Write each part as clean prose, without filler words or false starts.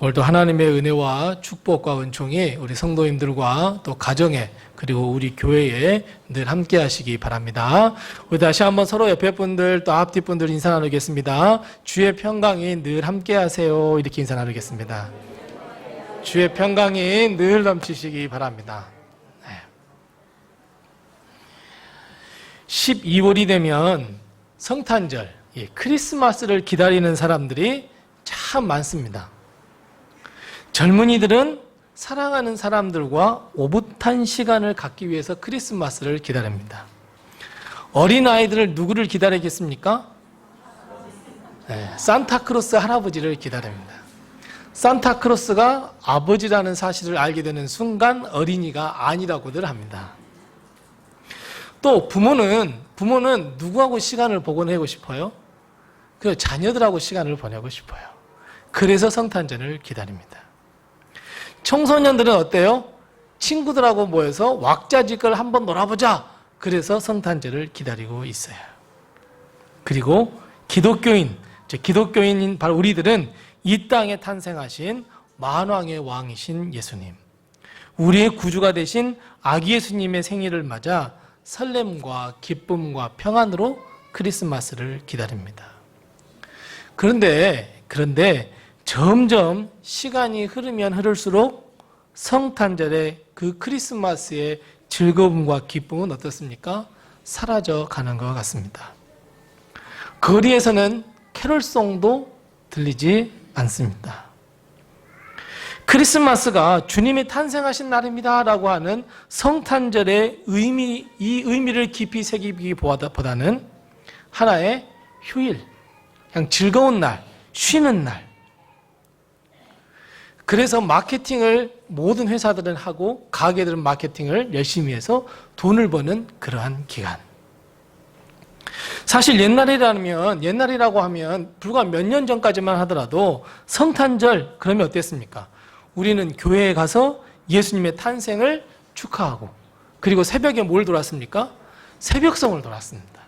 오늘도 하나님의 은혜와 축복과 은총이 우리 성도님들과 또 가정에 그리고 우리 교회에 늘 함께 하시기 바랍니다. 우리 다시 한번 서로 옆에 분들 또 앞뒤 분들 인사 나누겠습니다. 주의 평강이 늘 함께 하세요. 이렇게 인사 나누겠습니다. 주의 평강이 늘 넘치시기 바랍니다. 12월이 되면 성탄절, 크리스마스를 기다리는 사람들이 참 많습니다. 젊은이들은 사랑하는 사람들과 오붓한 시간을 갖기 위해서 크리스마스를 기다립니다. 어린아이들은 누구를 기다리겠습니까? 산타크로스 할아버지를 기다립니다. 산타크로스가 아버지라는 사실을 알게 되는 순간 어린이가 아니라고들 합니다. 또 부모는 누구하고 시간을 보내고 싶어요? 그 자녀들하고 시간을 보내고 싶어요. 그래서 성탄절을 기다립니다. 청소년들은 어때요? 친구들하고 모여서 왁자지껄 한번 놀아보자. 그래서 성탄절을 기다리고 있어요. 그리고 기독교인인 바로 우리들은 이 땅에 탄생하신 만왕의 왕이신 예수님, 우리의 구주가 되신 아기 예수님의 생일을 맞아 설렘과 기쁨과 평안으로 크리스마스를 기다립니다. 그런데 점점 시간이 흐르면 흐를수록 성탄절의 그 크리스마스의 즐거움과 기쁨은 어떻습니까? 사라져 가는 것 같습니다. 거리에서는 캐롤송도 들리지 않습니다. 크리스마스가 주님이 탄생하신 날입니다 라고 하는 성탄절의 이 의미를 깊이 새기기보다는 하나의 휴일, 그냥 즐거운 날, 쉬는 날. 그래서 마케팅을 모든 회사들은 하고 가게들은 마케팅을 열심히 해서 돈을 버는 그러한 기간. 사실 옛날이라고 하면 불과 몇 년 전까지만 하더라도 성탄절 그러면 어땠습니까? 우리는 교회에 가서 예수님의 탄생을 축하하고 그리고 새벽에 뭘 돌았습니까? 새벽성을 돌았습니다.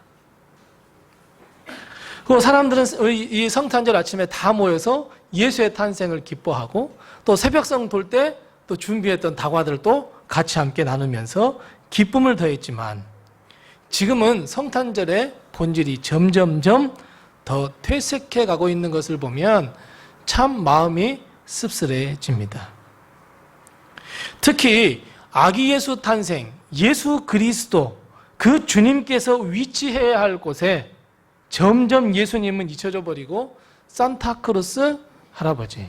그리고 사람들은 이 성탄절 아침에 다 모여서 예수의 탄생을 기뻐하고 또 새벽성 돌 때 또 준비했던 다과들도 같이 함께 나누면서 기쁨을 더했지만 지금은 성탄절의 본질이 점점점 더 퇴색해 가고 있는 것을 보면 참 마음이 씁쓸해집니다. 특히 아기 예수 탄생, 예수 그리스도 그 주님께서 위치해야 할 곳에 점점 예수님은 잊혀져 버리고 산타크로스 할아버지,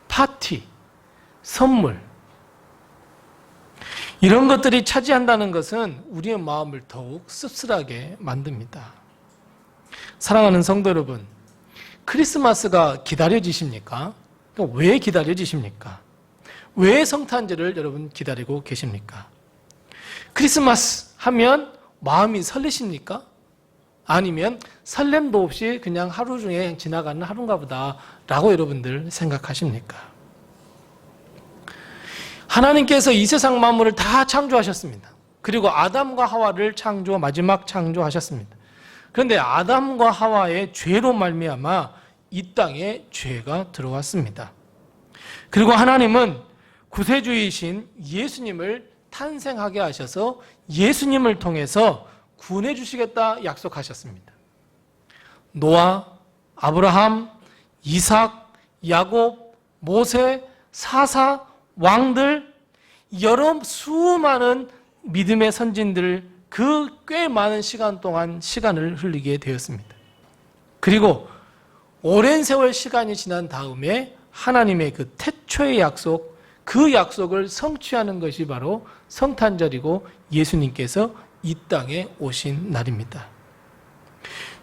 파티, 선물 이런 것들이 차지한다는 것은 우리의 마음을 더욱 씁쓸하게 만듭니다. 사랑하는 성도 여러분, 크리스마스가 기다려지십니까? 왜 기다려지십니까? 왜 성탄절을 여러분 기다리고 계십니까? 크리스마스 하면 마음이 설레십니까? 아니면 설렘도 없이 그냥 하루 중에 지나가는 하루인가 보다 라고 여러분들 생각하십니까? 하나님께서 이 세상 만물을 다 창조하셨습니다. 그리고 아담과 하와를 마지막 창조하셨습니다. 그런데 아담과 하와의 죄로 말미암아 이 땅에 죄가 들어왔습니다. 그리고 하나님은 구세주이신 예수님을 탄생하게 하셔서 예수님을 통해서 구원해 주시겠다 약속하셨습니다. 노아, 아브라함, 이삭, 야곱, 모세, 사사, 왕들, 여러 수많은 믿음의 선진들 그 꽤 많은 시간 동안 시간을 흘리게 되었습니다. 그리고 오랜 세월 시간이 지난 다음에 하나님의 그 태초의 약속, 그 약속을 성취하는 것이 바로 성탄절이고 예수님께서 이 땅에 오신 날입니다.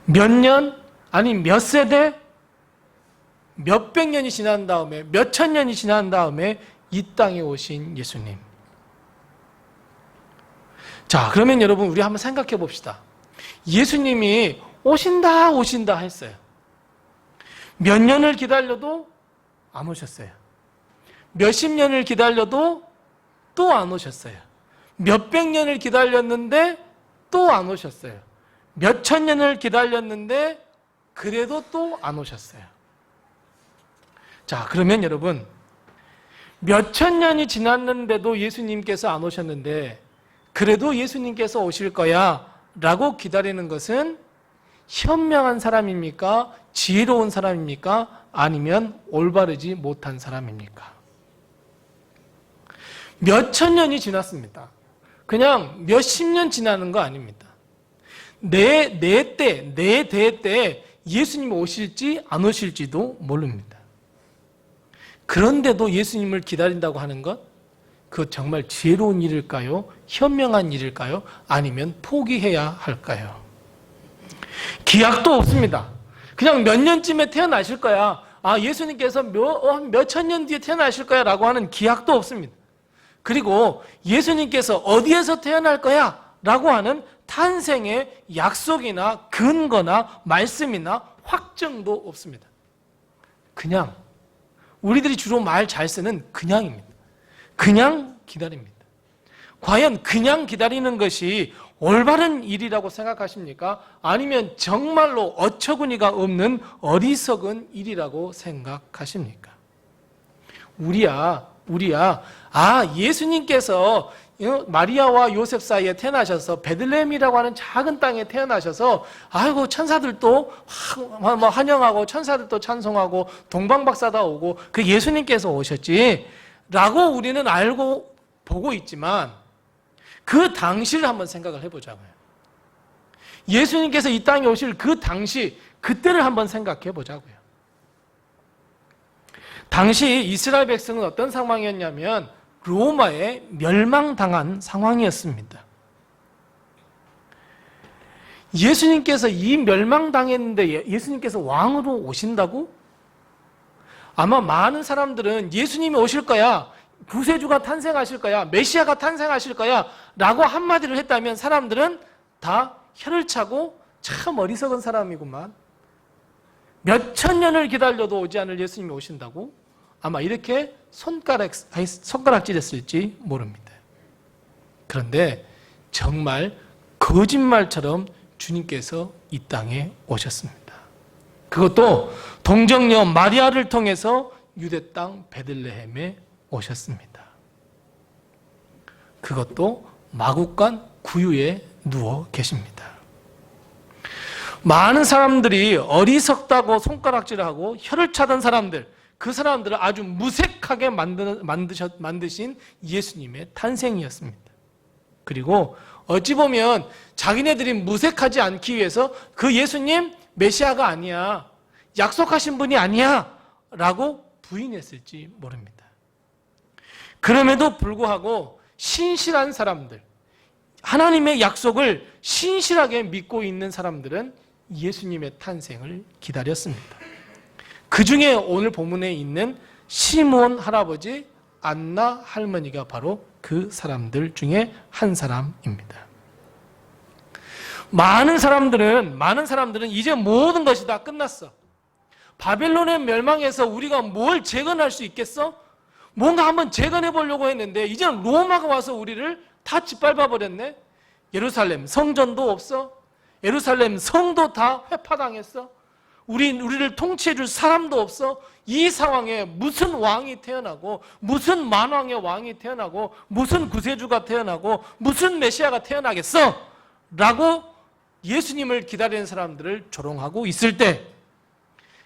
몇 년, 아니 몇 세대, 몇백 년이 지난 다음에, 몇천 년이 지난 다음에 이 땅에 오신 예수님. 자, 그러면 여러분 우리 한번 생각해 봅시다. 예수님이 오신다 했어요. 몇 년을 기다려도 안 오셨어요. 몇십 년을 기다려도 또 안 오셨어요. 몇백 년을 기다렸는데 또 안 오셨어요. 몇천 년을 기다렸는데 그래도 또 안 오셨어요. 자, 그러면 여러분, 몇천 년이 지났는데도 예수님께서 안 오셨는데 그래도 예수님께서 오실 거야 라고 기다리는 것은 현명한 사람입니까? 지혜로운 사람입니까? 아니면 올바르지 못한 사람입니까? 몇천 년이 지났습니다. 그냥 몇십 년 지나는 거 아닙니다. 내 대에 때 예수님이 오실지 안 오실지도 모릅니다. 그런데도 예수님을 기다린다고 하는 것, 그거 정말 지혜로운 일일까요? 현명한 일일까요? 아니면 포기해야 할까요? 기약도 없습니다. 그냥 몇 년쯤에 태어나실 거야. 예수님께서 몇천 년 뒤에 태어나실 거야 라고 하는 기약도 없습니다. 그리고 예수님께서 어디에서 태어날 거야 라고 하는 탄생의 약속이나 근거나 말씀이나 확정도 없습니다. 그냥 우리들이 주로 말 잘 쓰는 그냥입니다. 그냥 기다립니다. 과연 그냥 기다리는 것이 올바른 일이라고 생각하십니까? 아니면 정말로 어처구니가 없는 어리석은 일이라고 생각하십니까? 우리야 예수님께서 마리아와 요셉 사이에 태어나셔서 베들레헴이라고 하는 작은 땅에 태어나셔서 아이고 천사들도 환영하고 천사들도 찬송하고 동방박사다 오고 그 예수님께서 오셨지 라고 우리는 알고 보고 있지만 그 당시를 한번 생각을 해보자고요. 예수님께서 이 땅에 오실 그 당시 그때를 한번 생각해 보자고요. 당시 이스라엘 백성은 어떤 상황이었냐면 로마에 멸망당한 상황이었습니다. 예수님께서 이 멸망당했는데 예수님께서 왕으로 오신다고? 아마 많은 사람들은 예수님이 오실 거야, 구세주가 탄생하실 거야, 메시아가 탄생하실 거야 라고 한마디를 했다면 사람들은 다 혀를 차고 참 어리석은 사람이구만, 몇천 년을 기다려도 오지 않을 예수님이 오신다고? 아마 이렇게 손가락질했을지 모릅니다. 그런데 정말 거짓말처럼 주님께서 이 땅에 오셨습니다. 그것도 동정녀 마리아를 통해서 유대 땅 베들레헴에 오셨습니다. 그것도 마구간 구유에 누워 계십니다. 많은 사람들이 어리석다고 손가락질하고 혀를 차던 사람들, 그 사람들을 아주 무색하게 만드신 예수님의 탄생이었습니다. 그리고 어찌 보면 자기네들이 무색하지 않기 위해서 그 예수님 메시아가 아니야, 약속하신 분이 아니야 라고 부인했을지 모릅니다. 그럼에도 불구하고 신실한 사람들, 하나님의 약속을 신실하게 믿고 있는 사람들은 예수님의 탄생을 기다렸습니다. 그 중에 오늘 본문에 있는 시므온 할아버지, 안나 할머니가 바로 그 사람들 중에 한 사람입니다. 많은 사람들은 이제 모든 것이 다 끝났어. 바벨론의 멸망에서 우리가 뭘 재건할 수 있겠어? 뭔가 한번 재건해 보려고 했는데 이제는 로마가 와서 우리를 다 짓밟아 버렸네. 예루살렘 성전도 없어. 예루살렘 성도 다 회파당했어. 우리를 통치해 줄 사람도 없어. 이 상황에 무슨 왕이 태어나고 무슨 만왕의 왕이 태어나고 무슨 구세주가 태어나고 무슨 메시아가 태어나겠어? 라고 예수님을 기다리는 사람들을 조롱하고 있을 때,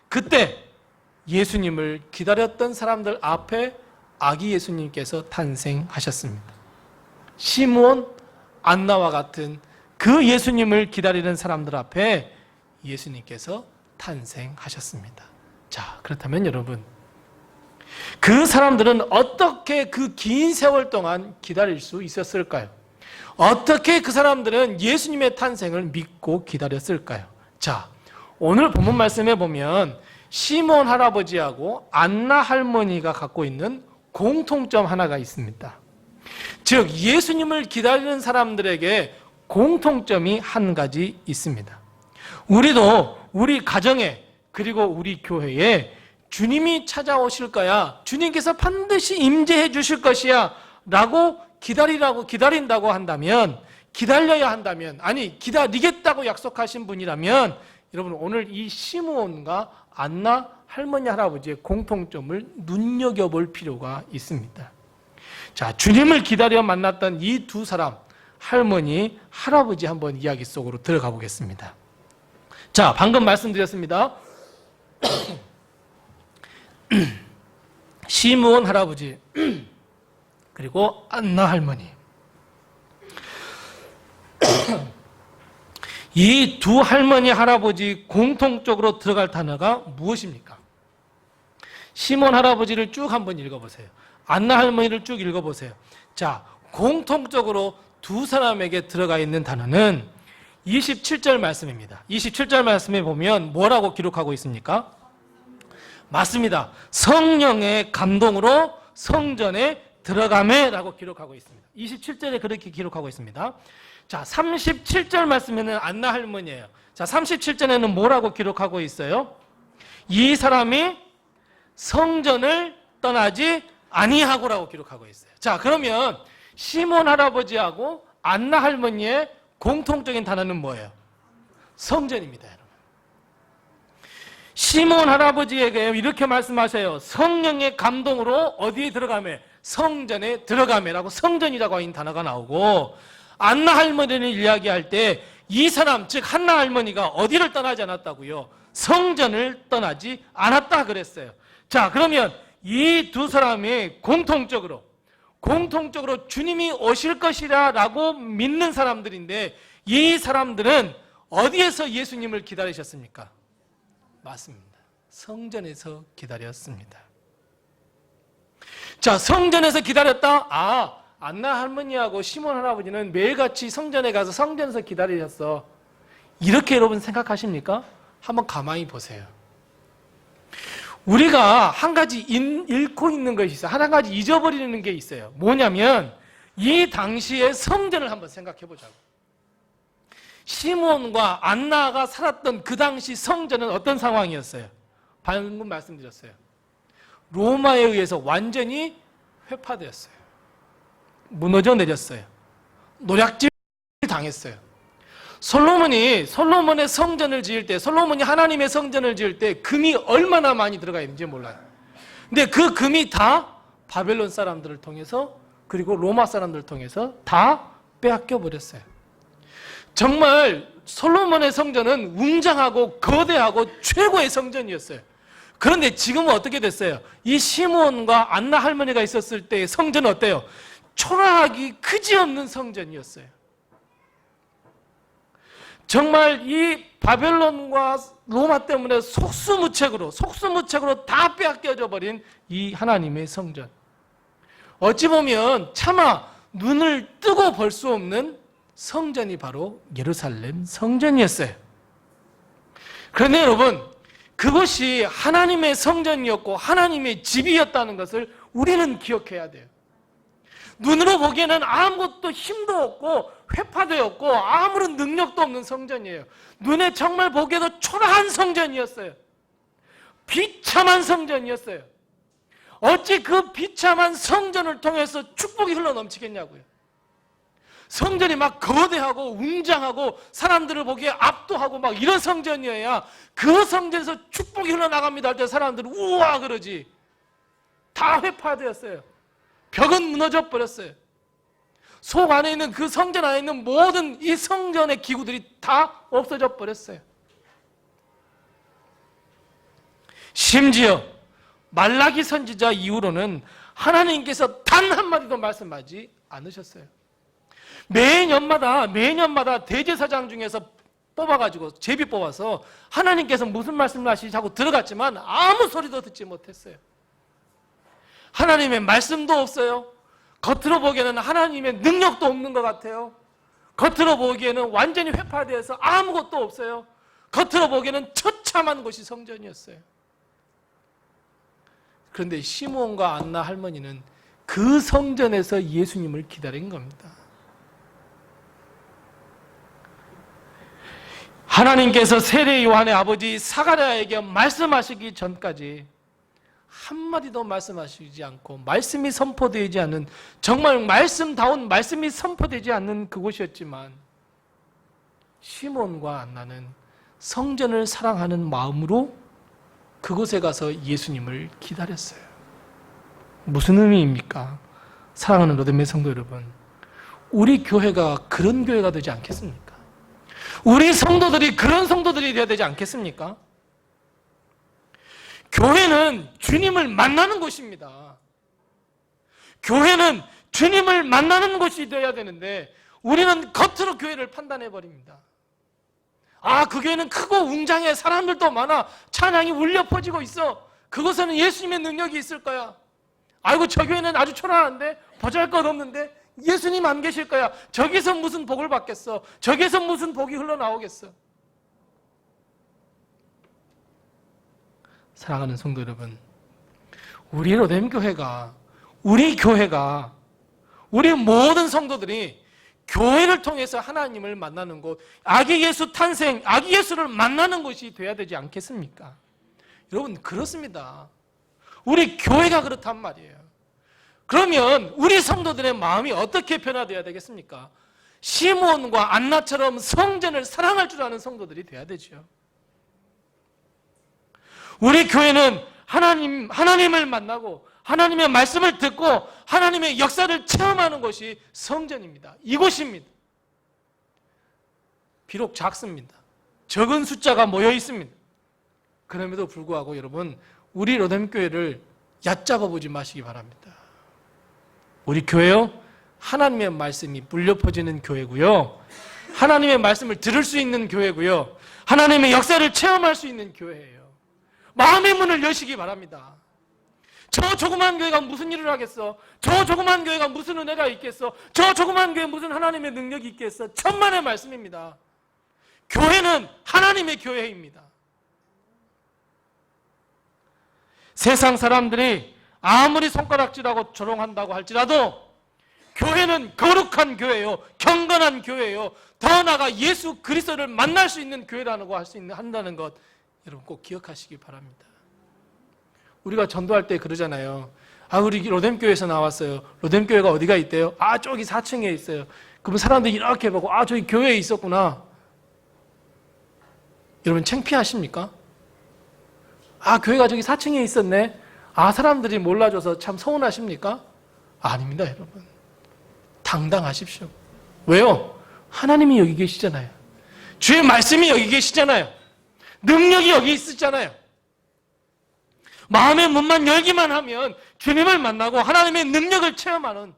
그때 예수님을 기다렸던 사람들 앞에 아기 예수님께서 탄생하셨습니다. 시므온, 안나와 같은 그 예수님을 기다리는 사람들 앞에 예수님께서 탄생하셨습니다. 자, 그렇다면 여러분, 그 사람들은 어떻게 그 긴 세월 동안 기다릴 수 있었을까요? 어떻게 그 사람들은 예수님의 탄생을 믿고 기다렸을까요? 자, 오늘 본문 말씀에 보면 시므온 할아버지하고 안나 할머니가 갖고 있는 공통점 하나가 있습니다. 즉 예수님을 기다리는 사람들에게 공통점이 한 가지 있습니다. 우리도 우리 가정에, 그리고 우리 교회에 주님이 찾아오실 거야, 주님께서 반드시 임재해 주실 것이야 라고 기다린다고 한다면, 기다려야 한다면, 아니 기다리겠다고 약속하신 분이라면, 여러분 오늘 이 시므온과 안나 할머니, 할아버지의 공통점을 눈여겨볼 필요가 있습니다. 자, 주님을 기다려 만났던 이 두 사람, 할머니, 할아버지 한번 이야기 속으로 들어가 보겠습니다. 자, 방금 말씀드렸습니다. 시므온 할아버지 그리고 안나 할머니, 이 두 할머니 할아버지 공통적으로 들어갈 단어가 무엇입니까? 시므온 할아버지를 쭉 한번 읽어보세요. 안나 할머니를 쭉 읽어보세요. 자, 공통적으로 두 사람에게 들어가 있는 단어는 27절 말씀입니다. 27절 말씀에 보면 뭐라고 기록하고 있습니까? 맞습니다. 성령의 감동으로 성전에 들어가매라고 기록하고 있습니다. 27절에 그렇게 기록하고 있습니다. 자, 37절 말씀에는 안나 할머니예요. 자, 37절에는 뭐라고 기록하고 있어요? 이 사람이 성전을 떠나지 아니하고라고 기록하고 있어요. 자, 그러면 시몬 할아버지하고 안나 할머니의 공통적인 단어는 뭐예요? 성전입니다, 여러분. 시몬 할아버지에게 이렇게 말씀하세요. 성령의 감동으로 어디에 들어가매? 성전에 들어가매라고 성전이라고 하는 단어가 나오고, 안나 할머니를 이야기할 때 이 사람, 즉 한나 할머니가 어디를 떠나지 않았다고요? 성전을 떠나지 않았다 그랬어요. 자, 그러면 이 두 사람이 공통적으로 주님이 오실 것이라고 믿는 사람들인데, 이 사람들은 어디에서 예수님을 기다리셨습니까? 맞습니다. 성전에서 기다렸습니다. 자, 성전에서 기다렸다? 아, 안나 할머니하고 시몬 할아버지는 매일같이 성전에 가서 성전에서 기다리셨어. 이렇게 여러분 생각하십니까? 한번 가만히 보세요. 우리가 한 가지 잃고 있는 것이 있어요. 한 가지 잊어버리는 게 있어요. 뭐냐면 이 당시의 성전을 한번 생각해 보자고. 시몬과 안나가 살았던 그 당시 성전은 어떤 상황이었어요? 방금 말씀드렸어요. 로마에 의해서 완전히 회파되었어요. 무너져 내렸어요. 노략질 당했어요. 솔로몬의 성전을 지을 때, 솔로몬이 하나님의 성전을 지을 때 금이 얼마나 많이 들어가 있는지 몰라요. 근데 그 금이 다 바벨론 사람들을 통해서, 그리고 로마 사람들을 통해서 다 빼앗겨 버렸어요. 정말 솔로몬의 성전은 웅장하고 거대하고 최고의 성전이었어요. 그런데 지금은 어떻게 됐어요? 이 시므온과 안나 할머니가 있었을 때의 성전은 어때요? 초라하기 그지없는 성전이었어요. 정말 이 바벨론과 로마 때문에 속수무책으로 다 빼앗겨져 버린 이 하나님의 성전. 어찌 보면 차마 눈을 뜨고 볼 수 없는 성전이 바로 예루살렘 성전이었어요. 그런데 여러분, 그것이 하나님의 성전이었고 하나님의 집이었다는 것을 우리는 기억해야 돼요. 눈으로 보기에는 아무것도 힘도 없고 회파되었고 아무런 능력도 없는 성전이에요. 눈에 정말 보기에도 초라한 성전이었어요. 비참한 성전이었어요. 어찌 그 비참한 성전을 통해서 축복이 흘러넘치겠냐고요. 성전이 막 거대하고 웅장하고 사람들을 보기에 압도하고 막 이런 성전이어야 그 성전에서 축복이 흘러나갑니다 할 때 사람들은 우와 그러지. 다 회파되었어요. 벽은 무너져 버렸어요. 속 안에 있는 그 성전 안에 있는 모든 이 성전의 기구들이 다 없어져 버렸어요. 심지어 말라기 선지자 이후로는 하나님께서 단 한마디도 말씀하지 않으셨어요. 매년마다 대제사장 중에서 뽑아가지고 제비 뽑아서 하나님께서 무슨 말씀을 하시지 하고 들어갔지만 아무 소리도 듣지 못했어요. 하나님의 말씀도 없어요. 겉으로 보기에는 하나님의 능력도 없는 것 같아요. 겉으로 보기에는 완전히 회파되어서 아무것도 없어요. 겉으로 보기에는 처참한 곳이 성전이었어요. 그런데 시므온과 안나 할머니는 그 성전에서 예수님을 기다린 겁니다. 하나님께서 세례 요한의 아버지 사가랴에게 말씀하시기 전까지 한마디도 말씀하시지 않고 말씀이 선포되지 않는, 정말 말씀다운 말씀이 선포되지 않는 그곳이었지만 시몬과 안나는 성전을 사랑하는 마음으로 그곳에 가서 예수님을 기다렸어요. 무슨 의미입니까? 사랑하는 로데메 성도 여러분, 우리 교회가 그런 교회가 되지 않겠습니까? 우리 성도들이 그런 성도들이 되어야 되지 않겠습니까? 교회는 주님을 만나는 곳입니다. 교회는 주님을 만나는 곳이 되어야 되는데 우리는 겉으로 교회를 판단해버립니다. 아, 그 교회는 크고 웅장해, 사람들도 많아, 찬양이 울려 퍼지고 있어, 그곳에는 예수님의 능력이 있을 거야. 아이고, 저 교회는 아주 초라한데, 보잘것없는데 예수님 안 계실 거야. 저기서 무슨 복을 받겠어? 저기서 무슨 복이 흘러나오겠어? 사랑하는 성도 여러분, 우리 로뎀교회가, 우리 교회가, 우리 모든 성도들이 교회를 통해서 하나님을 만나는 곳, 아기 예수 탄생, 아기 예수를 만나는 곳이 돼야 되지 않겠습니까? 여러분, 그렇습니다. 우리 교회가 그렇단 말이에요. 그러면 우리 성도들의 마음이 어떻게 변화되어야 되겠습니까? 시몬과 안나처럼 성전을 사랑할 줄 아는 성도들이 돼야 되죠. 우리 교회는 하나님을 만나고 하나님의 말씀을 듣고 하나님의 역사를 체험하는 것이 성전입니다. 이곳입니다. 비록 작습니다. 적은 숫자가 모여 있습니다. 그럼에도 불구하고 여러분, 우리 로뎀교회를 얕잡아 보지 마시기 바랍니다. 우리 교회요, 하나님의 말씀이 물려 퍼지는 교회고요, 하나님의 말씀을 들을 수 있는 교회고요, 하나님의 역사를 체험할 수 있는 교회예요. 마음의 문을 여시기 바랍니다. 저 조그만 교회가 무슨 일을 하겠어? 저 조그만 교회가 무슨 은혜가 있겠어? 저 조그만 교회에 무슨 하나님의 능력이 있겠어? 천만의 말씀입니다. 교회는 하나님의 교회입니다. 세상 사람들이 아무리 손가락질하고 조롱한다고 할지라도 교회는 거룩한 교회요, 경건한 교회요, 더 나아가 예수 그리스도를 만날 수 있는 교회라고 한다는 것 여러분 꼭 기억하시기 바랍니다. 우리가 전도할 때 그러잖아요. 아, 우리 로뎀교회에서 나왔어요. 로뎀교회가 어디가 있대요? 아, 저기 4층에 있어요. 그러면 사람들이 이렇게 보고, 아, 저기 교회에 있었구나. 여러분 창피하십니까? 아, 교회가 저기 4층에 있었네. 아, 사람들이 몰라줘서 참 서운하십니까? 아닙니다, 여러분. 당당하십시오. 왜요? 하나님이 여기 계시잖아요. 주의 말씀이 여기 계시잖아요. 능력이 여기 있었잖아요. 마음의 문만 열기만 하면 주님을 만나고 하나님의 능력을 체험하는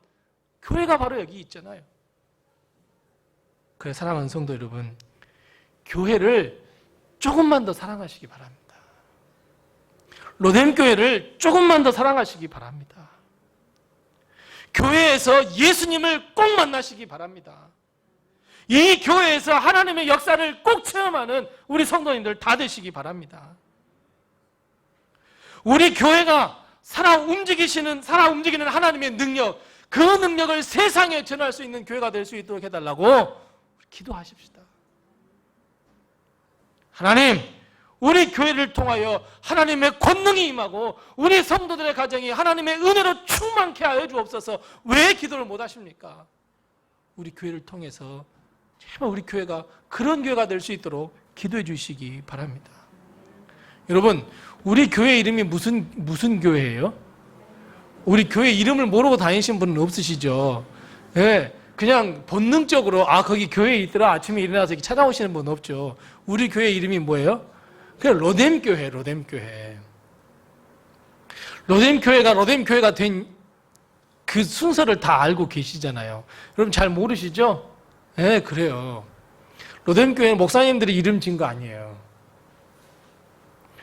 교회가 바로 여기 있잖아요. 그래서 사랑하는 성도 여러분, 교회를 조금만 더 사랑하시기 바랍니다. 로뎀교회를 조금만 더 사랑하시기 바랍니다. 교회에서 예수님을 꼭 만나시기 바랍니다. 이 교회에서 하나님의 역사를 꼭 체험하는 우리 성도님들 다 되시기 바랍니다. 우리 교회가 살아 움직이는 하나님의 능력, 그 능력을 세상에 전할 수 있는 교회가 될 수 있도록 해달라고 기도하십시다. 하나님, 우리 교회를 통하여 하나님의 권능이 임하고 우리 성도들의 가정이 하나님의 은혜로 충만케 하여 주옵소서. 왜 기도를 못 하십니까? 우리 교회를 통해서 제발 우리 교회가 그런 교회가 될 수 있도록 기도해 주시기 바랍니다. 여러분, 우리 교회 이름이 무슨 교회예요? 우리 교회 이름을 모르고 다니신 분은 없으시죠? 네, 그냥 본능적으로 아, 거기 교회에 있더라, 아침에 일어나서 찾아오시는 분은 없죠. 우리 교회 이름이 뭐예요? 그냥 로뎀교회, 로뎀교회. 로뎀교회가 된 그 순서를 다 알고 계시잖아요. 여러분 잘 모르시죠? 네, 그래요. 로뎀교회는 목사님들이 이름 지은 거 아니에요.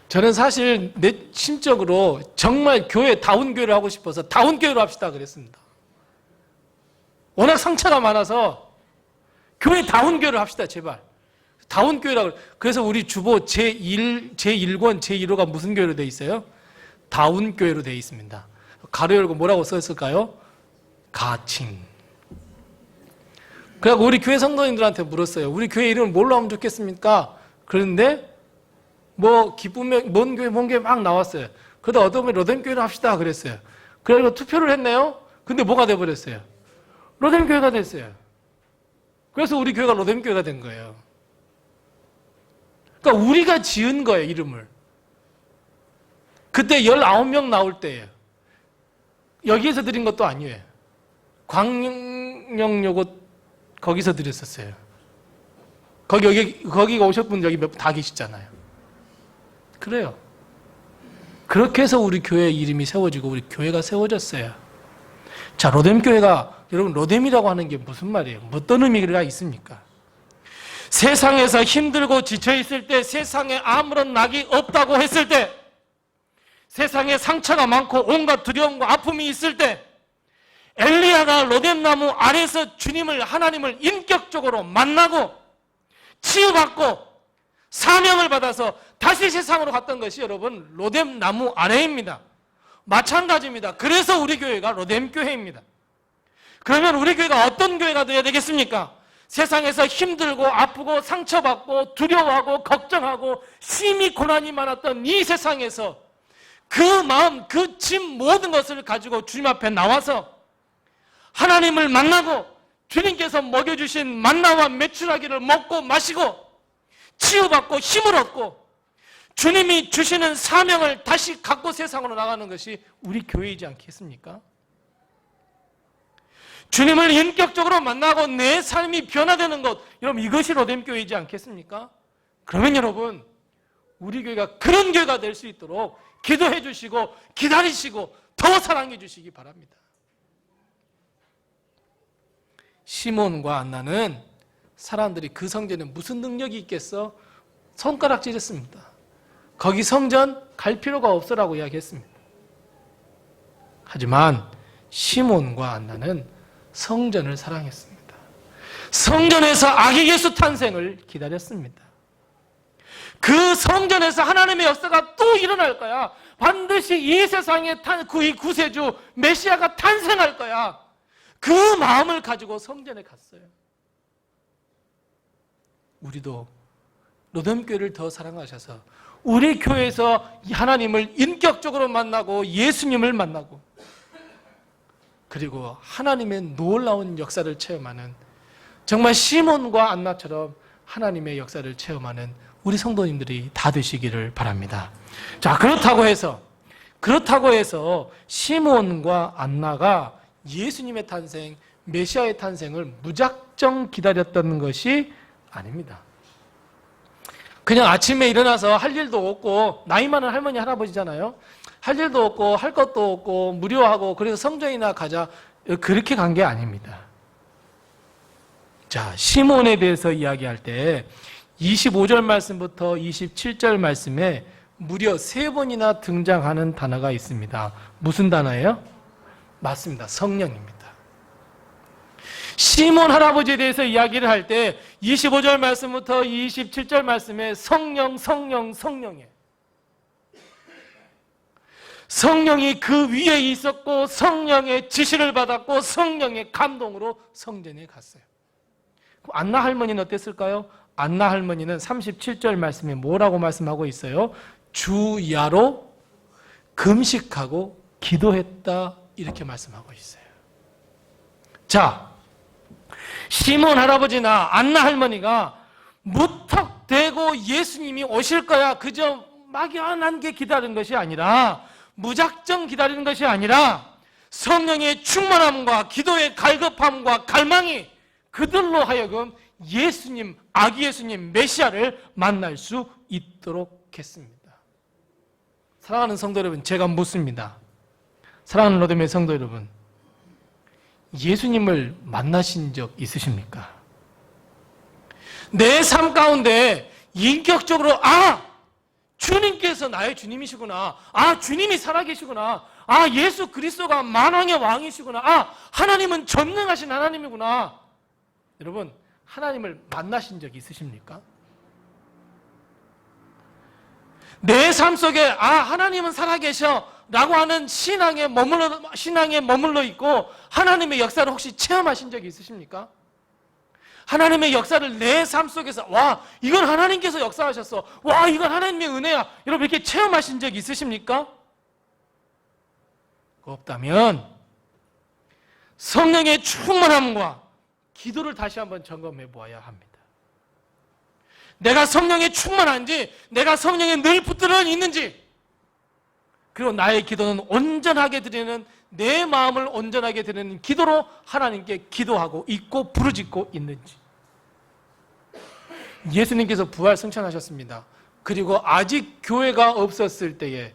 저는 사실 내 심적으로 정말 다운 교회를 하고 싶어서 다운 교회로 합시다 그랬습니다. 워낙 상처가 많아서 다운 교회로 합시다, 제발. 다운 교회라고. 그래서 우리 주보 제1권, 제1호가 무슨 교회로 되어 있어요? 다운 교회로 되어 있습니다. 가로 열고 뭐라고 썼을까요? 가칭. 그래서 우리 교회 성도님들한테 물었어요. 우리 교회 이름을 뭘로 하면 좋겠습니까? 그런데 뭔 교회 막 나왔어요. 그러다 어떤 분이 로뎀교회로 합시다 그랬어요. 그래서 투표를 했네요. 근데 뭐가 돼버렸어요? 로뎀교회가 됐어요. 그래서 우리 교회가 로뎀교회가 된 거예요. 그러니까 우리가 지은 거예요, 이름을. 그때 19명 나올 때예요. 여기에서 드린 것도 아니에요. 광명요거 거기서 드렸었어요. 거기 오셨던 분 여기 몇 분 다 계시잖아요. 그래요. 그렇게 해서 우리 교회 이름이 세워지고 우리 교회가 세워졌어요. 자, 로뎀교회가, 여러분, 로뎀이라고 하는 게 무슨 말이에요? 어떤 의미가 있습니까? 세상에서 힘들고 지쳐있을 때, 세상에 아무런 낙이 없다고 했을 때, 세상에 상처가 많고 온갖 두려움과 아픔이 있을 때, 엘리야가 로뎀나무 아래서 주님을, 하나님을 인격적으로 만나고 치유받고 사명을 받아서 다시 세상으로 갔던 것이 여러분 로뎀나무 아래입니다. 마찬가지입니다. 그래서 우리 교회가 로뎀교회입니다. 그러면 우리 교회가 어떤 교회가 되어야 되겠습니까? 세상에서 힘들고 아프고 상처받고 두려워하고 걱정하고 심히 고난이 많았던 이 세상에서 그 마음, 그 짐 모든 것을 가지고 주님 앞에 나와서 하나님을 만나고 주님께서 먹여주신 만나와 메추라기를 먹고 마시고 치유받고 힘을 얻고 주님이 주시는 사명을 다시 갖고 세상으로 나가는 것이 우리 교회이지 않겠습니까? 주님을 인격적으로 만나고 내 삶이 변화되는 것, 여러분 이것이 로뎀교회이지 않겠습니까? 그러면 여러분 우리 교회가 그런 교회가 될 수 있도록 기도해 주시고 기다리시고 더 사랑해 주시기 바랍니다. 시몬과 안나는 사람들이 그 성전에 무슨 능력이 있겠어? 손가락질했습니다. 거기 성전 갈 필요가 없어라고 이야기했습니다. 하지만 시몬과 안나는 성전을 사랑했습니다. 성전에서 아기 예수 탄생을 기다렸습니다. 그 성전에서 하나님의 역사가 또 일어날 거야. 반드시 이 세상에 이 구세주 메시아가 탄생할 거야. 그 마음을 가지고 성전에 갔어요. 우리도 로뎀교회를 더 사랑하셔서 우리 교회에서 하나님을 인격적으로 만나고 예수님을 만나고 그리고 하나님의 놀라운 역사를 체험하는 정말 시몬과 안나처럼 하나님의 역사를 체험하는 우리 성도님들이 다 되시기를 바랍니다. 자, 그렇다고 해서 시몬과 안나가 예수님의 탄생, 메시아의 탄생을 무작정 기다렸던 것이 아닙니다. 그냥 아침에 일어나서 할 일도 없고 나이 많은 할머니 할아버지잖아요. 할 일도 없고 할 것도 없고 무료하고 그래서 성전이나 가자 그렇게 간 게 아닙니다. 자, 시몬에 대해서 이야기할 때 25절 말씀부터 27절 말씀에 무려 3번이나 등장하는 단어가 있습니다. 무슨 단어예요? 맞습니다. 성령입니다. 시몬 할아버지에 대해서 이야기를 할 때 25절 말씀부터 27절 말씀에 성령이에요. 성령이 그 위에 있었고 성령의 지시를 받았고 성령의 감동으로 성전에 갔어요. 안나 할머니는 어땠을까요? 안나 할머니는 37절 말씀에 뭐라고 말씀하고 있어요? 주야로 금식하고 기도했다 이렇게 말씀하고 있어요. 자, 시몬 할아버지나 안나 할머니가 무턱대고 예수님이 오실 거야 그저 막연한 게 기다리는 것이 아니라 무작정 기다리는 것이 아니라 성령의 충만함과 기도의 갈급함과 갈망이 그들로 하여금 예수님, 아기 예수님, 메시아를 만날 수 있도록 했습니다. 사랑하는 성도 여러분, 제가 묻습니다. 사랑하는 로뎀의 성도 여러분, 예수님을 만나신 적 있으십니까? 내 삶 가운데 인격적으로 주님께서 나의 주님이시구나. 주님이 살아계시구나. 예수 그리스도가 만왕의 왕이시구나. 하나님은 전능하신 하나님이구나. 여러분, 하나님을 만나신 적 있으십니까? 내 삶 속에 하나님은 살아계셔 라고 하는 신앙에 머물러 있고 하나님의 역사를 혹시 체험하신 적이 있으십니까? 하나님의 역사를 내 삶 속에서 이건 하나님께서 역사하셨어. 이건 하나님의 은혜야. 여러분 이렇게 체험하신 적이 있으십니까? 없다면 성령의 충만함과 기도를 다시 한번 점검해 보아야 합니다. 내가 성령에 충만한지, 내가 성령에 늘 붙들어 있는지, 그리고 나의 기도는 온전하게 드리는, 내 마음을 온전하게 드리는 기도로 하나님께 기도하고 있고 부르짖고 있는지. 예수님께서 부활 승천하셨습니다. 그리고 아직 교회가 없었을 때에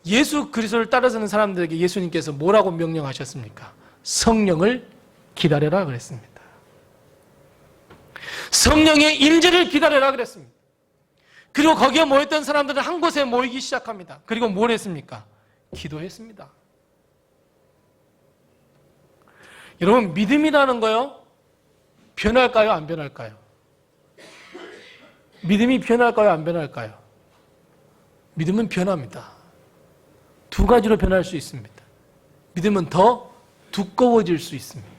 예수 그리스도를 따라서는 사람들에게 예수님께서 뭐라고 명령하셨습니까? 성령을 기다려라 그랬습니다. 성령의 임재를 기다려라 그랬습니다. 그리고 거기에 모였던 사람들은 한 곳에 모이기 시작합니다. 그리고 뭘 했습니까? 기도했습니다. 여러분, 믿음이라는 거요, 변할까요? 안 변할까요? 믿음이 변할까요? 안 변할까요? 믿음은 변합니다. 두 가지로 변할 수 있습니다. 믿음은 더 두꺼워질 수 있습니다.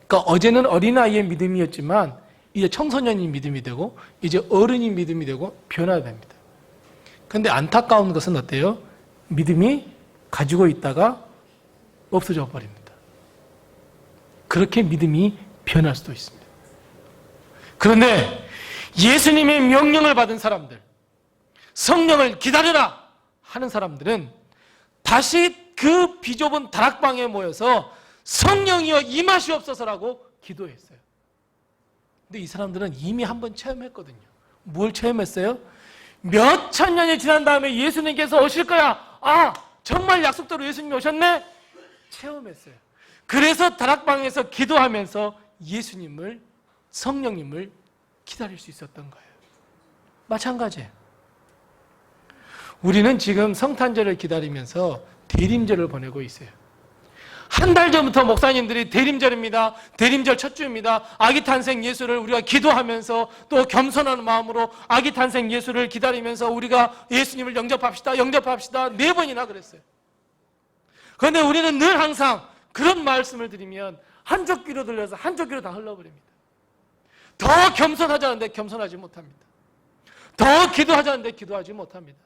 그러니까 어제는 어린아이의 믿음이었지만 이제 청소년이 믿음이 되고 이제 어른이 믿음이 되고 변화됩니다. 그런데 안타까운 것은 어때요? 믿음이 가지고 있다가 없어져 버립니다. 그렇게 믿음이 변할 수도 있습니다. 그런데 예수님의 명령을 받은 사람들, 성령을 기다려라 하는 사람들은 다시 그 비좁은 다락방에 모여서 성령이여 임하시옵소서라고 기도했어요. 근데 이 사람들은 이미 한번 체험했거든요. 뭘 체험했어요? 몇 천 년이 지난 다음에 예수님께서 오실 거야. 아, 정말 약속대로 예수님이 오셨네? 체험했어요. 그래서 다락방에서 기도하면서 예수님을, 성령님을 기다릴 수 있었던 거예요. 마찬가지예요. 우리는 지금 성탄절을 기다리면서 대림절을 보내고 있어요. 한 달 전부터 목사님들이 대림절입니다, 대림절 첫 주입니다, 아기 탄생 예수를 우리가 기도하면서 또 겸손한 마음으로 아기 탄생 예수를 기다리면서 우리가 예수님을 영접합시다, 영접합시다 4번이나 그랬어요. 그런데 우리는 늘 항상 그런 말씀을 드리면 한쪽 귀로 들려서 한쪽 귀로 다 흘러버립니다. 더 겸손하자는데 겸손하지 못합니다. 더 기도하자는데 기도하지 못합니다.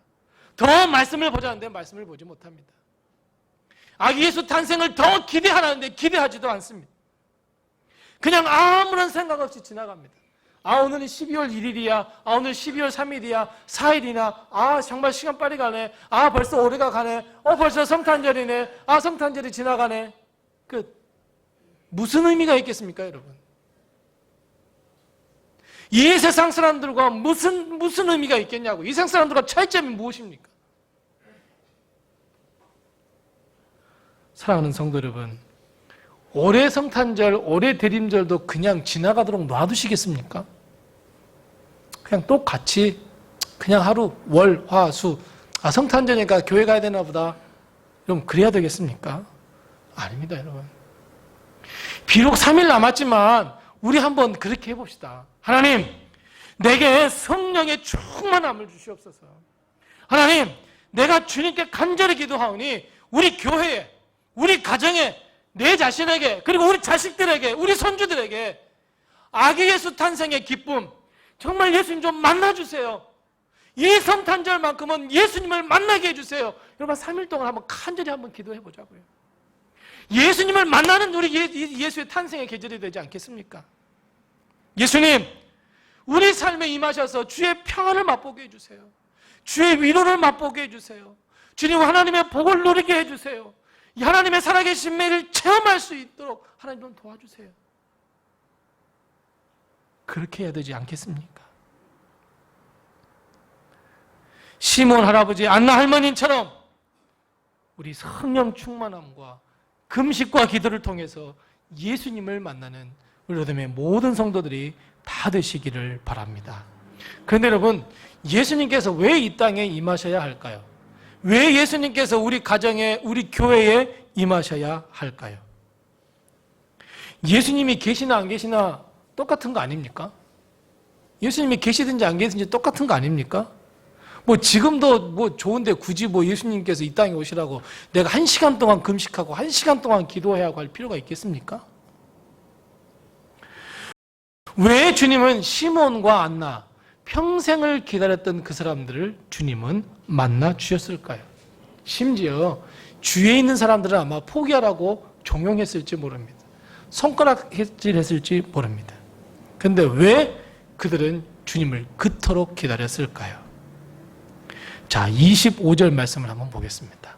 더 말씀을 보자는데 말씀을 보지 못합니다. 아기 예수 탄생을 더 기대하라는데 기대하지도 않습니다. 그냥 아무런 생각 없이 지나갑니다. 아, 오늘은 12월 1일이야. 아, 오늘 12월 3일이야. 4일이나. 아, 정말 시간 빨리 가네. 아, 벌써 올해가 가네. 벌써 성탄절이네. 아, 성탄절이 지나가네. 끝. 무슨 의미가 있겠습니까, 여러분? 이 세상 사람들과 무슨 의미가 있겠냐고. 이 세상 사람들과 차이점이 무엇입니까? 사랑하는 성도 여러분, 올해 성탄절, 올해 대림절도 그냥 지나가도록 놔두시겠습니까? 그냥 똑같이 그냥 하루, 월, 화, 수, 아, 성탄절이니까 교회 가야 되나 보다. 그럼 그래야 되겠습니까? 아닙니다, 여러분. 비록 3일 남았지만 우리 한번 그렇게 해봅시다. 하나님, 내게 성령의 충만함을 주시옵소서. 하나님, 내가 주님께 간절히 기도하오니 우리 교회에, 우리 가정에, 내 자신에게, 그리고 우리 자식들에게, 우리 손주들에게 아기 예수 탄생의 기쁨, 정말 예수님 좀 만나주세요. 이 성탄절만큼은 예수님을 만나게 해주세요. 여러분, 3일 동안 한번 간절히 한번 기도해 보자고요. 예수님을 만나는 우리 예수의 탄생의 계절이 되지 않겠습니까? 예수님, 우리 삶에 임하셔서 주의 평안을 맛보게 해주세요. 주의 위로를 맛보게 해주세요. 주님, 하나님의 복을 누리게 해주세요. 이 하나님의 살아계신 매를 체험할 수 있도록 하나님 좀 도와주세요. 그렇게 해야 되지 않겠습니까? 시몬 할아버지, 안나 할머니처럼 우리 성령 충만함과 금식과 기도를 통해서 예수님을 만나는 우리 로뎀의 모든 성도들이 다 되시기를 바랍니다. 그런데 여러분, 예수님께서 왜 이 땅에 임하셔야 할까요? 왜 예수님께서 우리 가정에, 우리 교회에 임하셔야 할까요? 예수님이 계시나 안 계시나 똑같은 거 아닙니까? 예수님이 계시든지 안 계시든지 똑같은 거 아닙니까? 뭐 지금도 뭐 좋은데 굳이 뭐 예수님께서 이 땅에 오시라고 내가 1시간 동안 금식하고 1시간 동안 기도해야 하고 할 필요가 있겠습니까? 왜 주님은 시몬과 안나, 평생을 기다렸던 그 사람들을 주님은 만나 주셨을까요? 심지어 주위에 있는 사람들은 아마 포기하라고 종용했을지 모릅니다. 손가락질 했을지 모릅니다. 그런데 왜 그들은 주님을 그토록 기다렸을까요? 자, 25절 말씀을 한번 보겠습니다.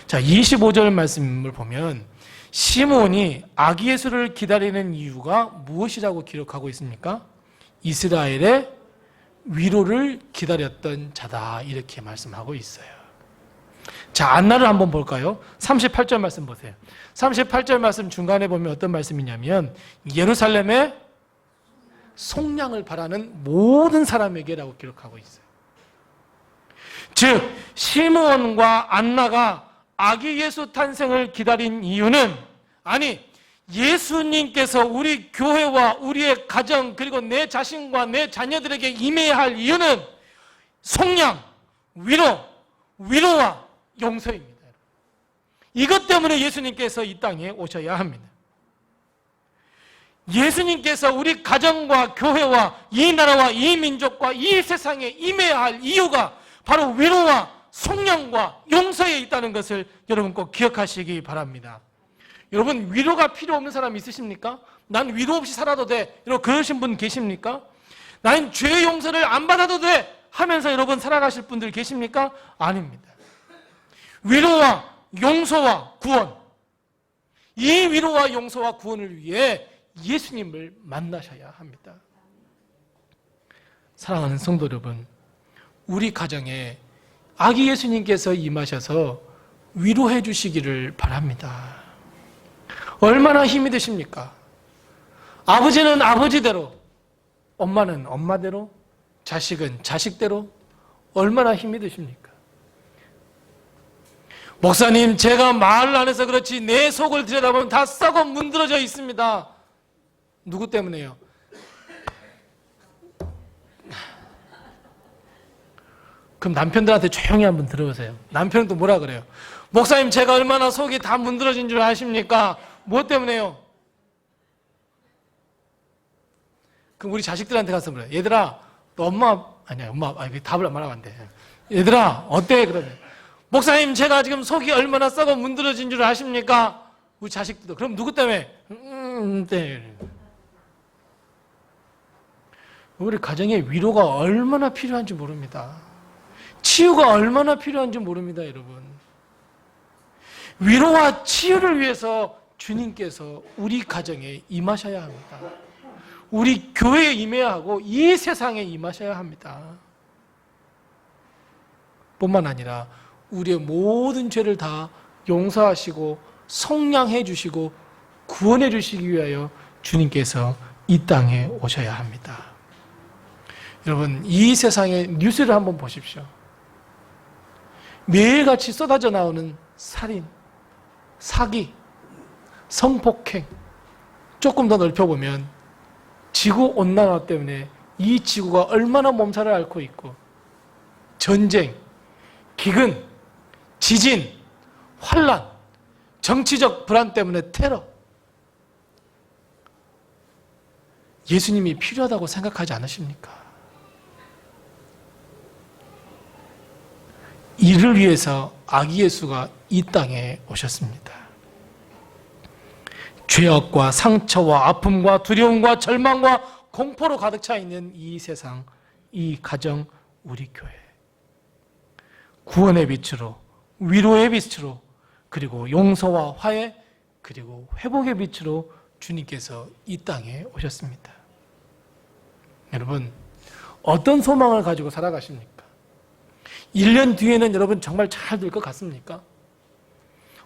자, 25절 말씀을 보면 시므온이 아기 예수를 기다리는 이유가 무엇이라고 기록하고 있습니까? 이스라엘의 위로를 기다렸던 자다, 이렇게 말씀하고 있어요. 자, 안나를 한번 볼까요? 38절 말씀 보세요. 38절 말씀 중간에 보면 어떤 말씀이냐면 예루살렘의 속량을 바라는 모든 사람에게라고 기록하고 있어요. 즉 시므온과 안나가 아기 예수 탄생을 기다린 이유는, 아니 예수님께서 우리 교회와 우리의 가정 그리고 내 자신과 내 자녀들에게 임해야 할 이유는 속량, 위로와 용서입니다. 이것 때문에 예수님께서 이 땅에 오셔야 합니다. 예수님께서 우리 가정과 교회와 이 나라와 이 민족과 이 세상에 임해야 할 이유가 바로 위로와 속량과 용서에 있다는 것을 여러분 꼭 기억하시기 바랍니다. 여러분, 위로가 필요 없는 사람 있으십니까? 난 위로 없이 살아도 돼, 여러분 그러신 분 계십니까? 나는 죄의 용서를 안 받아도 돼 하면서 여러분 살아가실 분들 계십니까? 아닙니다. 위로와 용서와 구원, 이 위로와 용서와 구원을 위해 예수님을 만나셔야 합니다. 사랑하는 성도 여러분, 우리 가정에 아기 예수님께서 임하셔서 위로해 주시기를 바랍니다. 얼마나 힘이 드십니까? 아버지는 아버지대로, 엄마는 엄마대로, 자식은 자식대로 얼마나 힘이 드십니까? 목사님, 제가 말을 안 해서 그렇지 내 속을 들여다보면 다 썩어 문드러져 있습니다. 누구 때문에요? 그럼 남편들한테 조용히 한번 들어보세요. 남편은 또 뭐라 그래요? 목사님, 제가 얼마나 속이 다 문드러진 줄 아십니까? 뭐 때문에요? 그럼 우리 자식들한테 가서 그래요. 얘들아, 너 엄마 답을 말하면 안 돼. 얘들아, 어때? 그러면 목사님, 제가 지금 속이 얼마나 썩어 문드러진 줄 아십니까? 우리 자식들도. 그럼 누구 때문에? 네. 우리 가정에 위로가 얼마나 필요한지 모릅니다. 치유가 얼마나 필요한지 모릅니다, 여러분. 위로와 치유를 위해서 주님께서 우리 가정에 임하셔야 합니다. 우리 교회에 임해야 하고 이 세상에 임하셔야 합니다. 뿐만 아니라 우리의 모든 죄를 다 용서하시고 속량해 주시고 구원해 주시기 위하여 주님께서 이 땅에 오셔야 합니다. 여러분, 이 세상의 뉴스를 한번 보십시오. 매일같이 쏟아져 나오는 살인, 사기, 성폭행, 조금 더 넓혀보면 지구온난화 때문에 이 지구가 얼마나 몸살을 앓고 있고, 전쟁, 기근, 지진, 환란, 정치적 불안 때문에 테러, 예수님이 필요하다고 생각하지 않으십니까? 이를 위해서 아기 예수가 이 땅에 오셨습니다. 죄악과 상처와 아픔과 두려움과 절망과 공포로 가득 차 있는 이 세상, 이 가정, 우리 교회, 구원의 빛으로, 위로의 빛으로, 그리고 용서와 화해, 그리고 회복의 빛으로 주님께서 이 땅에 오셨습니다. 여러분, 어떤 소망을 가지고 살아가십니까? 1년 뒤에는 여러분 정말 잘 될 것 같습니까?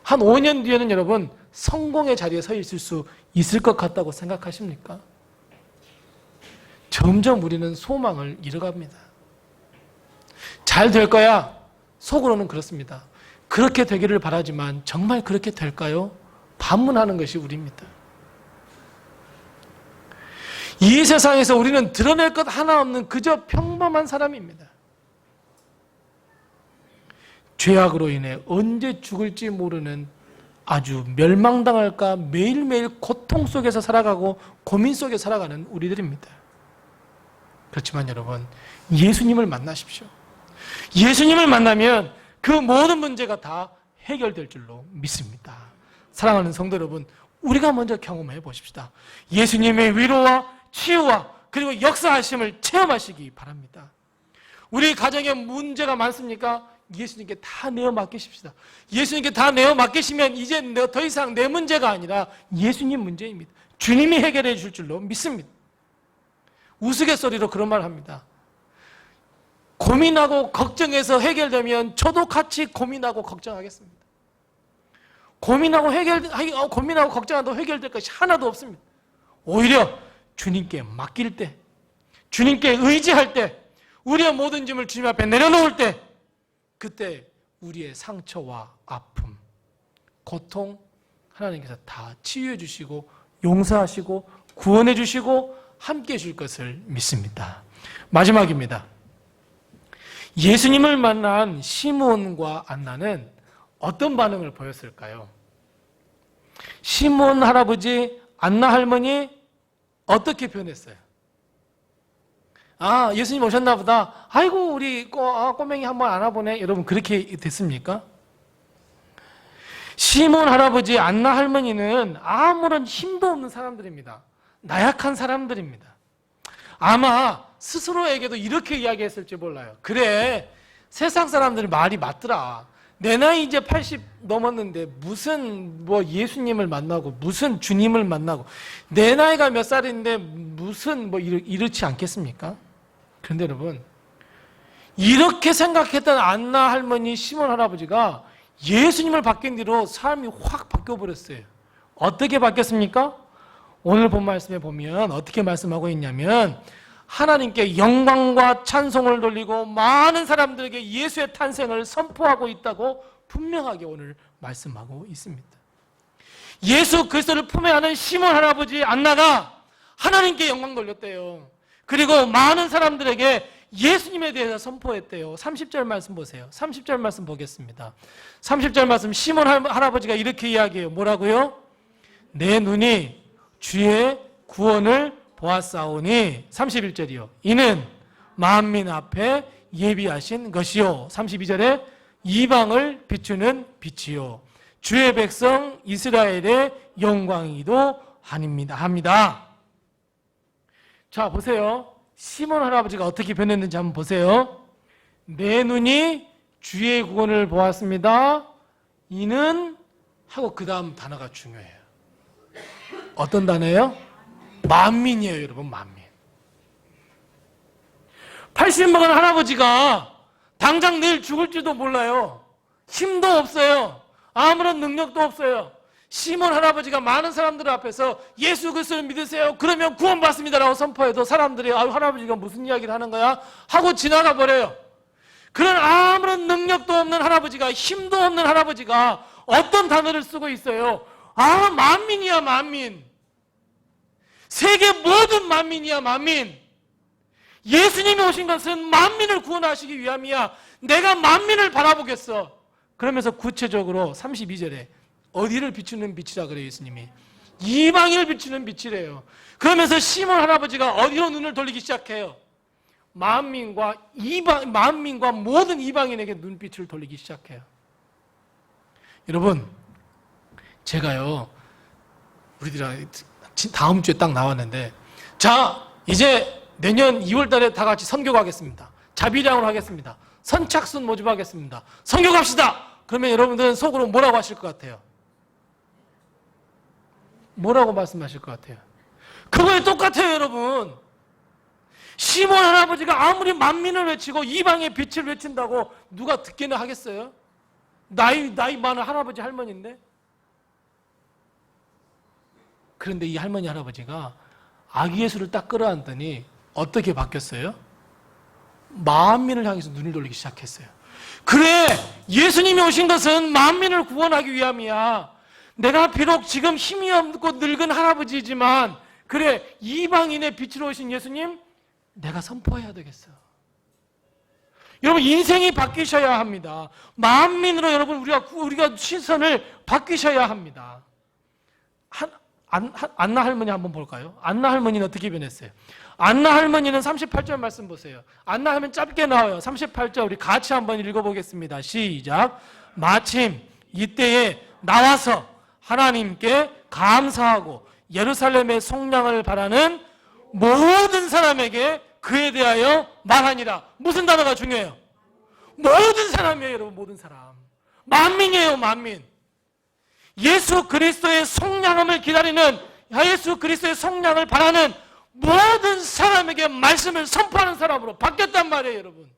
한 5년 뒤에는 여러분 성공의 자리에 서 있을 수 있을 것 같다고 생각하십니까? 점점 우리는 소망을 잃어갑니다. 잘 될 거야. 속으로는 그렇습니다. 그렇게 되기를 바라지만 정말 그렇게 될까요? 반문하는 것이 우리입니다. 이 세상에서 우리는 드러낼 것 하나 없는 그저 평범한 사람입니다. 죄악으로 인해 언제 죽을지 모르는 아주 멸망당할까 매일매일 고통 속에서 살아가고 고민 속에 살아가는 우리들입니다. 그렇지만 여러분, 예수님을 만나십시오. 예수님을 만나면 그 모든 문제가 다 해결될 줄로 믿습니다. 사랑하는 성도 여러분, 우리가 먼저 경험해 보십시다. 예수님의 위로와 치유와 그리고 역사하심을 체험하시기 바랍니다. 우리 가정에 문제가 많습니까? 예수님께 다 내어 맡기십시다. 예수님께 다 내어 맡기시면 이제 더 이상 내 문제가 아니라 예수님 문제입니다. 주님이 해결해 줄 줄로 믿습니다. 우스갯소리로 그런 말을 합니다. 고민하고 걱정해서 해결되면 저도 같이 고민하고 걱정하겠습니다. 고민하고 걱정해도 해결될 것이 하나도 없습니다. 오히려 주님께 맡길 때, 주님께 의지할 때, 우리의 모든 짐을 주님 앞에 내려놓을 때, 그때 우리의 상처와 아픔, 고통 하나님께서 다 치유해 주시고 용서하시고 구원해 주시고 함께 해 줄 것을 믿습니다. 마지막입니다. 예수님을 만난 시몬과 안나는 어떤 반응을 보였을까요? 시몬 할아버지, 안나 할머니 어떻게 표현했어요? 아, 예수님 오셨나 보다. 아이고, 우리 꼬맹이 한번 안아보네. 여러분, 그렇게 됐습니까? 시몬 할아버지, 안나 할머니는 아무런 힘도 없는 사람들입니다. 나약한 사람들입니다. 아마 스스로에게도 이렇게 이야기했을지 몰라요. 그래, 세상 사람들이 말이 맞더라. 내 나이 이제 80 넘었는데 무슨 예수님을 만나고 무슨 주님을 만나고 내 나이가 몇 살인데 무슨 이렇지 않겠습니까? 그런데 여러분, 이렇게 생각했던 안나 할머니, 시몬 할아버지가 예수님을 바뀐 뒤로 삶이 확 바뀌어버렸어요. 어떻게 바뀌었습니까? 오늘 본 말씀에 보면 어떻게 말씀하고 있냐면 하나님께 영광과 찬송을 돌리고 많은 사람들에게 예수의 탄생을 선포하고 있다고 분명하게 오늘 말씀하고 있습니다. 예수 그리스도를 품에 안은 시몬 할아버지 안나가 하나님께 영광 돌렸대요. 그리고 많은 사람들에게 예수님에 대해서 선포했대요. 30절 말씀 보세요. 30절 말씀 보겠습니다. 30절 말씀, 시몬 할아버지가 이렇게 이야기해요. 뭐라고요? 내 눈이 주의 구원을 보았사오니, 31절이요. 이는 만민 앞에 예비하신 것이요. 32절에 이방을 비추는 빛이요. 주의 백성 이스라엘의 영광이기도 합니다. 자, 보세요. 시몬 할아버지가 어떻게 변했는지 한번 보세요. 내 눈이 주의 구원을 보았습니다. 이는 하고 그 다음 단어가 중요해요. 어떤 단어예요? 만민이에요, 여러분. 만민. 80 먹은 할아버지가 당장 내일 죽을지도 몰라요. 힘도 없어요. 아무런 능력도 없어요. 시몬 할아버지가 많은 사람들 앞에서 예수 그리스도를 믿으세요, 그러면 구원받습니다라고 선포해도 사람들이 할아버지가 무슨 이야기를 하는 거야? 하고 지나가 버려요. 그런 아무런 능력도 없는 할아버지가, 힘도 없는 할아버지가 어떤 단어를 쓰고 있어요? 아, 만민이야, 만민. 세계 모든 만민이야, 만민. 예수님이 오신 것은 만민을 구원하시기 위함이야. 내가 만민을 바라보겠어. 그러면서 구체적으로 32절에 어디를 비추는 빛이라 그래요, 예수님이? 이방인을 비추는 빛이래요. 그러면서 시몬 할아버지가 어디로 눈을 돌리기 시작해요? 만민과 모든 이방인에게 눈빛을 돌리기 시작해요. 여러분, 제가요, 우리들이 다음 주에 딱 나왔는데, 자, 이제 내년 2월 달에 다 같이 선교 가겠습니다. 자비량으로 하겠습니다. 선착순 모집하겠습니다. 선교 갑시다! 그러면 여러분들은 속으로 뭐라고 하실 것 같아요? 뭐라고 말씀하실 것 같아요? 그거에 똑같아요, 여러분. 시몬 할아버지가 아무리 만민을 외치고 이방의 빛을 외친다고 누가 듣기는 하겠어요? 나이 많은 할아버지, 할머니인데? 그런데 이 할머니, 할아버지가 아기 예수를 딱 끌어안더니 어떻게 바뀌었어요? 만민을 향해서 눈을 돌리기 시작했어요. 그래, 예수님이 오신 것은 만민을 구원하기 위함이야. 내가 비록 지금 힘이 없고 늙은 할아버지지만, 그래, 이방인의 빛으로 오신 예수님, 내가 선포해야 되겠어. 여러분, 인생이 바뀌셔야 합니다. 만민으로 여러분, 우리가 시선을 바뀌셔야 합니다. 안나 할머니 한번 볼까요? 안나 할머니는 어떻게 변했어요? 안나 할머니는 38절 말씀 보세요. 안나 하면 짧게 나와요. 38절 우리 같이 한번 읽어보겠습니다. 시작. 마침 이때에 나와서 하나님께 감사하고 예루살렘의 속량을 바라는 모든 사람에게 그에 대하여 말하니라. 무슨 단어가 중요해요? 모든 사람이에요, 여러분. 모든 사람. 만민이에요, 만민. 예수 그리스도의 성량함을 기다리는, 예수 그리스도의 성량을 바라는 모든 사람에게 말씀을 선포하는 사람으로 바뀌었단 말이에요, 여러분.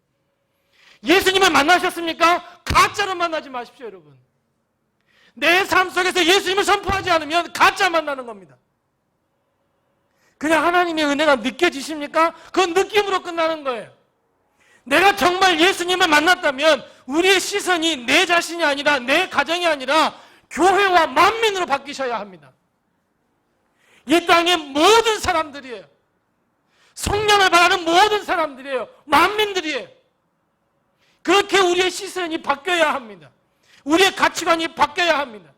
예수님을 만나셨습니까? 가짜로 만나지 마십시오, 여러분. 내 삶 속에서 예수님을 선포하지 않으면 가짜 만나는 겁니다. 그냥 하나님의 은혜가 느껴지십니까? 그건 느낌으로 끝나는 거예요. 내가 정말 예수님을 만났다면 우리의 시선이 내 자신이 아니라, 내 가정이 아니라 교회와 만민으로 바뀌셔야 합니다. 이 땅의 모든 사람들이에요. 성령을 바라는 모든 사람들이에요. 만민들이에요. 그렇게 우리의 시선이 바뀌어야 합니다. 우리의 가치관이 바뀌어야 합니다.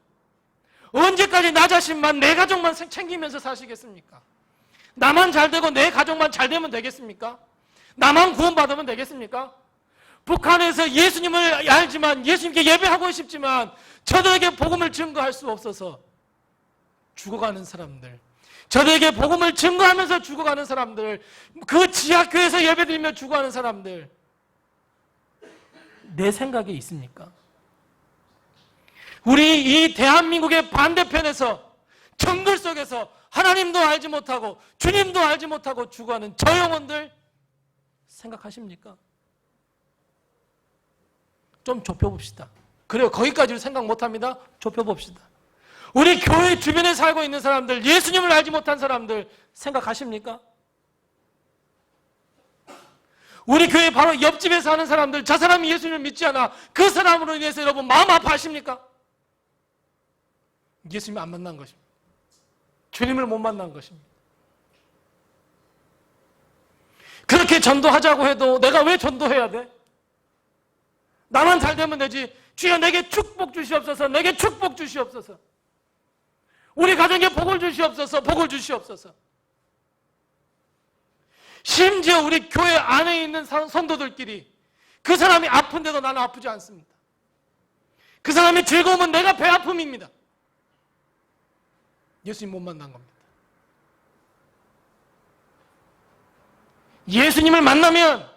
언제까지 나 자신만, 내 가족만 챙기면서 사시겠습니까? 나만 잘 되고 내 가족만 잘 되면 되겠습니까? 나만 구원받으면 되겠습니까? 북한에서 예수님을 알지만, 예수님께 예배하고 싶지만 저들에게 복음을 증거할 수 없어서 죽어가는 사람들, 저들에게 복음을 증거하면서 죽어가는 사람들, 그 지하교회에서 예배드리며 죽어가는 사람들, 내 생각에 있습니까? 우리 이 대한민국의 반대편에서, 정글 속에서 하나님도 알지 못하고 주님도 알지 못하고 죽어가는 저 영혼들 생각하십니까? 좀 좁혀봅시다. 그래요, 거기까지는 생각 못합니다. 좁혀봅시다. 우리 교회 주변에 살고 있는 사람들, 예수님을 알지 못한 사람들 생각하십니까? 우리 교회 바로 옆집에 사는 사람들, 저 사람이 예수님을 믿지 않아, 그 사람으로 인해서 여러분 마음 아파하십니까? 예수님 안 만난 것입니다. 주님을 못 만난 것입니다. 그렇게 전도하자고 해도 내가 왜 전도해야 돼? 나만 잘 되면 되지. 주여 내게 축복 주시옵소서. 내게 축복 주시옵소서. 우리 가정에 복을 주시옵소서. 복을 주시옵소서. 심지어 우리 교회 안에 있는 성도들끼리 그 사람이 아픈데도 나는 아프지 않습니다. 그 사람이 즐거우면 내가 배 아픔입니다. 예수님 못 만난 겁니다. 예수님을 만나면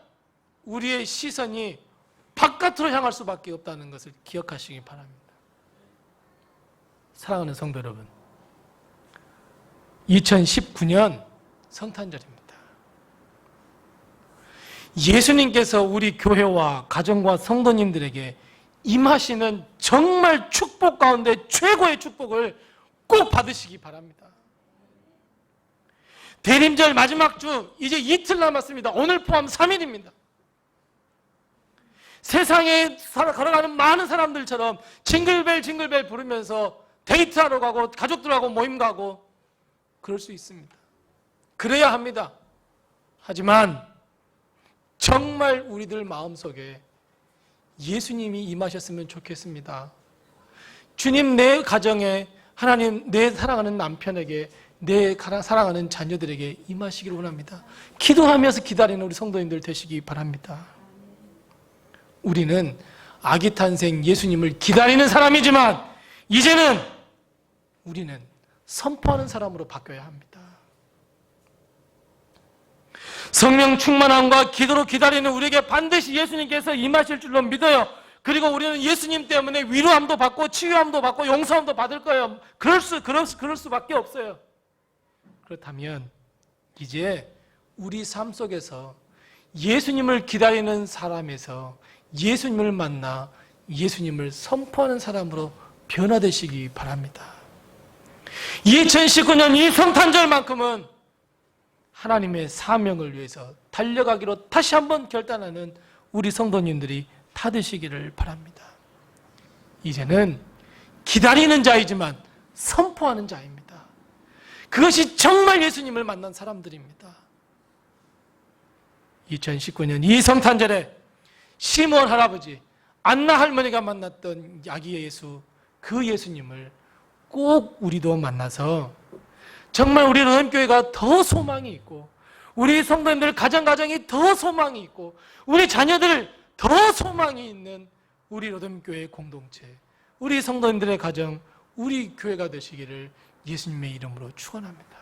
우리의 시선이 바깥으로 향할 수밖에 없다는 것을 기억하시기 바랍니다. 사랑하는 성도 여러분, 2019년 성탄절입니다. 예수님께서 우리 교회와 가정과 성도님들에게 임하시는 정말 축복 가운데 최고의 축복을 꼭 받으시기 바랍니다. 대림절 마지막 주 이제 이틀 남았습니다. 오늘 포함 3일입니다. 세상에 걸어가는 많은 사람들처럼 징글벨 징글벨 부르면서 데이트하러 가고 가족들하고 모임 가고 그럴 수 있습니다. 그래야 합니다. 하지만 정말 우리들 마음속에 예수님이 임하셨으면 좋겠습니다. 주님, 내 가정에, 하나님, 내 사랑하는 남편에게, 내 사랑하는 자녀들에게 임하시기를 원합니다. 기도하면서 기다리는 우리 성도님들 되시기 바랍니다. 우리는 아기 탄생 예수님을 기다리는 사람이지만 이제는 우리는 선포하는 사람으로 바뀌어야 합니다. 성령 충만함과 기도로 기다리는 우리에게 반드시 예수님께서 임하실 줄로 믿어요. 그리고 우리는 예수님 때문에 위로함도 받고 치유함도 받고 용서함도 받을 거예요. 그럴 수밖에 없어요. 그렇다면 이제 우리 삶 속에서 예수님을 기다리는 사람에서 예수님을 만나 예수님을 선포하는 사람으로 변화되시기 바랍니다. 2019년 이 성탄절만큼은 하나님의 사명을 위해서 달려가기로 다시 한번 결단하는 우리 성도님들이 다 되시기를 바랍니다. 이제는 기다리는 자이지만 선포하는 자입니다. 그것이 정말 예수님을 만난 사람들입니다. 2019년 이 성탄절에 시몬 할아버지, 안나 할머니가 만났던 아기 예수, 그 예수님을 꼭 우리도 만나서 정말 우리 르뎀교회가 더 소망이 있고 우리 성도님들 가정이 더 소망이 있고 우리 자녀들 더 소망이 있는 우리 르뎀교회 공동체, 우리 성도님들의 가정, 우리 교회가 되시기를 예수님의 이름으로 축원합니다.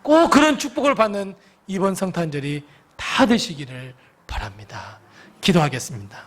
꼭 그런 축복을 받는 이번 성탄절이 다 되시기를 바랍니다. 기도하겠습니다.